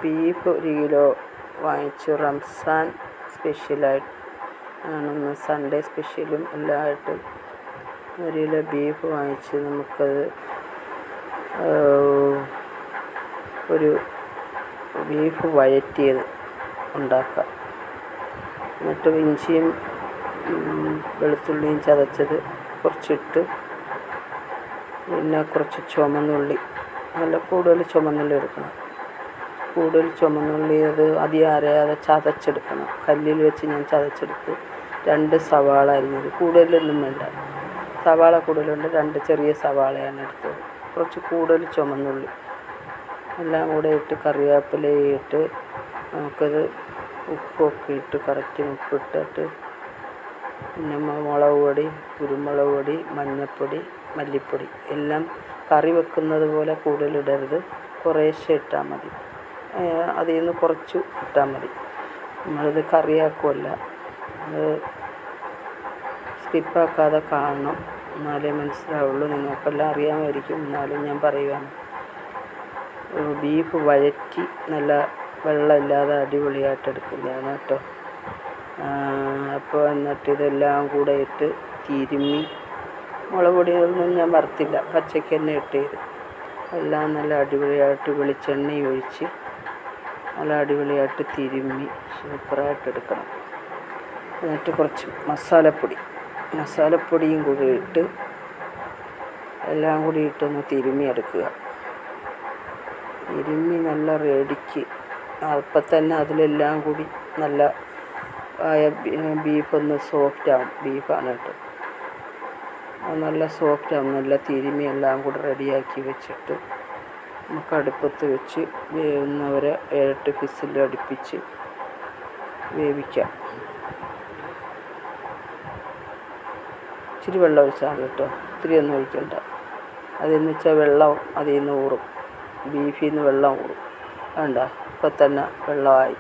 Beef 1 kilo വാങ്ങിച്ചു. റംസാൻ സ്പെഷ്യലായിട്ട് ആണെന്ന്, സൺഡേ സ്പെഷ്യലും എല്ലാം ആയിട്ട് 1 കിലോ ബീഫ് വാങ്ങിച്ച് നമുക്കത് ഒരു ബീഫ് വഴറ്റിയത് ഉണ്ടാക്കാം. എന്നിട്ട് ഇഞ്ചിയും വെളുത്തുള്ളിയും ചതച്ചത് കുറച്ചിട്ട്, പിന്നെ കുറച്ച് ചുമന്നുള്ളി, നല്ല കൂടുതൽ ചുമന്നുള്ളി എടുക്കണം. കൂടുതൽ ചുമന്നുള്ളി അത് അധികം അരയാതെ ചതച്ചെടുക്കണം. കല്ലിൽ വെച്ച് ഞാൻ ചതച്ചെടുത്ത്. 2 സവാള അരിഞ്ഞത്, കൂടുതലൊന്നും വേണ്ട. സവാള കൂടുതലുണ്ട്, 2 ചെറിയ സവാളയാണ് എടുത്തത്. കുറച്ച് കൂടുതൽ ചുമന്നുള്ളി എല്ലാം കൂടെ ഇട്ട്, കറിവേപ്പിലയും ഇട്ട് നമുക്കത് ഉപ്പൊക്കെ ഇട്ട് കറക്റ്റ് ഉപ്പിട്ടിട്ട്, പിന്നെ മുളക് പൊടി, കുരുമുളക് പൊടി, മഞ്ഞൾപ്പൊടി, മല്ലിപ്പൊടി എല്ലാം കറി വെക്കുന്നത് പോലെ കൂടുതലിടരുത്, കുറേശ്ശെ ഇട്ടാൽ മതി. അതിൽ നിന്ന് കുറച്ച് ഇട്ടാൽ മതി. നമ്മളിത് കറിയാക്കുമല്ല, അത് സ്കിപ്പാക്കാതെ കാണണം, എന്നാലേ മനസ്സിലാവുള്ളൂ. നിങ്ങൾക്കെല്ലാം അറിയാമായിരിക്കും, എന്നാലും ഞാൻ പറയുകയാണ്. ബീഫ് വഴറ്റി നല്ല വെള്ളമില്ലാതെ അടിപൊളിയായിട്ട് എടുക്കുന്നതാണ് കേട്ടോ. അപ്പോൾ എന്നിട്ട് ഇതെല്ലാം കൂടെ ഇട്ട് തിരുമ്മി, മുളക് പൊടിയൊന്നും ഞാൻ വറുത്തില്ല, പച്ചയ്ക്ക് തന്നെ ഇട്ടത്. എല്ലാം നല്ല അടിപൊളിയായിട്ട് വെളിച്ചെണ്ണ ഒഴിച്ച് നല്ല അടിപൊളിയായിട്ട് തിരുമ്മി സൂപ്പറായിട്ട് എടുക്കണം. എന്നിട്ട് കുറച്ച് മസാലപ്പൊടിയും കൂടി ഇട്ട് എല്ലാം കൂടി ഇട്ടൊന്ന് തിരുമ്മി എടുക്കുക. തിരുമ്മി നല്ല റെഡിക്ക് അപ്പം തന്നെ അതിലെല്ലാം കൂടി നല്ല ബീഫൊന്ന് സോഫ്റ്റാകും. ബീഫാണ് കേട്ടോ, നല്ല സോഫ്റ്റാകും. നല്ല തിരുമ്മി എല്ലാം കൂടി റെഡിയാക്കി വെച്ചിട്ട് നമുക്ക് അടുപ്പത്ത് വെച്ച് വേവുന്നവരെ 7-8 വിസിൽ അടുപ്പിച്ച് വേവിക്കാം. ഇച്ചിരി വെള്ളം ഒഴിച്ചാൽ മതി കേട്ടോ, ഇത്തിരി ഒന്നും ഒഴിക്കണ്ട. അതെന്ന് വെച്ചാൽ വെള്ളം അതിൽ നിന്ന് ഊറും, ബീഫിൽ നിന്ന് വെള്ളം ഊറും. വേണ്ട, ഇപ്പം തന്നെ വെള്ളമായി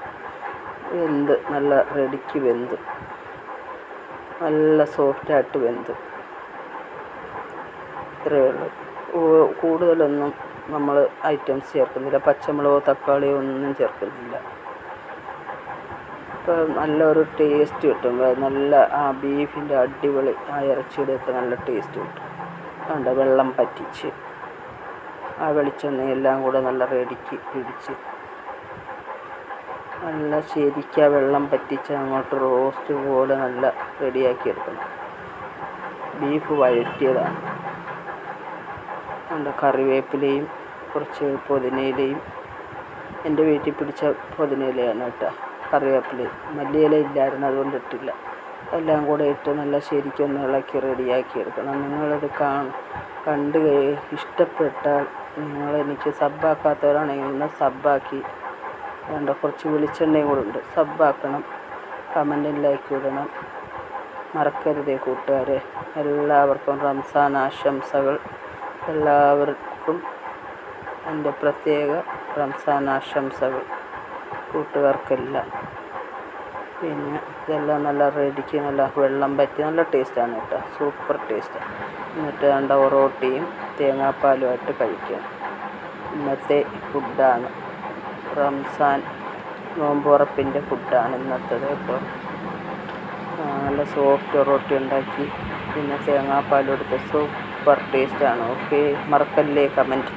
വെന്ത് നല്ല റെഡിക്ക് വെന്ത് നല്ല സോഫ്റ്റായിട്ട് വെന്ത്. ഇത്രയേ ഉള്ളൂ. കൂടുതലൊന്നും നമ്മൾ ഐറ്റംസ് ചേർക്കുന്നില്ല, പച്ചമുളകോ തക്കാളിയോ ഒന്നും ചേർക്കുന്നില്ല. ഇപ്പോൾ നല്ലൊരു ടേസ്റ്റ് കിട്ടും. നല്ല ആ ബീഫിൻ്റെ അടിപൊളി ആ ഇറച്ചിയുടെയൊക്കെ നല്ല ടേസ്റ്റ് കിട്ടും. വേണ്ട, വെള്ളം പറ്റിച്ച് ആ വെളിച്ചെണ്ണയെല്ലാം കൂടെ നല്ല റെഡിക്ക് പിടിച്ച് നല്ല ശരിക്ക് ആ വെള്ളം പറ്റിച്ച് അങ്ങോട്ട് റോസ്റ്റ് പോലെ നല്ല റെഡിയാക്കി എടുക്കണം. ബീഫ് വഴറ്റിയതാണ്. നല്ല കറിവേപ്പിലയും കുറച്ച് പുതിനയിലയും, എൻ്റെ വീട്ടിൽ പിടിച്ച പുതിനയിലയാണ് കേട്ടോ. കറിവേപ്പിലയും മല്ലിയില ഇല്ലായിരുന്നു, അതുകൊണ്ട് ഇട്ടില്ല. എല്ലാം കൂടെ ഇട്ട് നല്ല ശരിക്കൊന്ന് ഇളക്കി റെഡിയാക്കി എടുക്കണം. നിങ്ങളത് കണ്ട് ഇഷ്ടപ്പെട്ടാൽ നിങ്ങളെനിക്ക് സബ്ബാക്കാത്തവരാണെങ്കിൽ ഒന്ന് സബ്ബാക്കി, വേണ്ട കുറച്ച് വെളിച്ചെണ്ണയും കൂടെ ഉണ്ട്, സബ്ബാക്കണം. കമൻറ്റും ലൈക്ക് ഇടണം, മറക്കരുതേ കൂട്ടുകാരെ. എല്ലാവർക്കും റംസാൻ ആശംസകൾ. എല്ലാവർക്കും എൻ്റെ പ്രത്യേക റംസാൻ ആശംസകൾ, കൂട്ടുകാർക്കെല്ലാം. പിന്നെ ഇതെല്ലാം നല്ല റെഡിക്ക് നല്ല വെള്ളം പറ്റി നല്ല ടേസ്റ്റാണ് കേട്ടോ, സൂപ്പർ ടേസ്റ്റാണ്. എന്നിട്ട് വേണ്ട ഒറോട്ടിയും തേങ്ങാപ്പാലുമായിട്ട് കഴിക്കാം. ഇന്നത്തെ ഫുഡാണ്, റംസാൻ നോമ്പുറപ്പിൻ്റെ ഫുഡാണ് ഇന്നത്തേത് കേട്ടോ. നല്ല സോഫ്റ്റ് ഒറോട്ടി ഉണ്ടാക്കി, പിന്നെ തേങ്ങാപ്പാലും എടുത്ത് സൂപ്പർ ടേസ്റ്റാണ്. ഓക്കെ, മറക്കല്ലേ കമൻറ്റ്.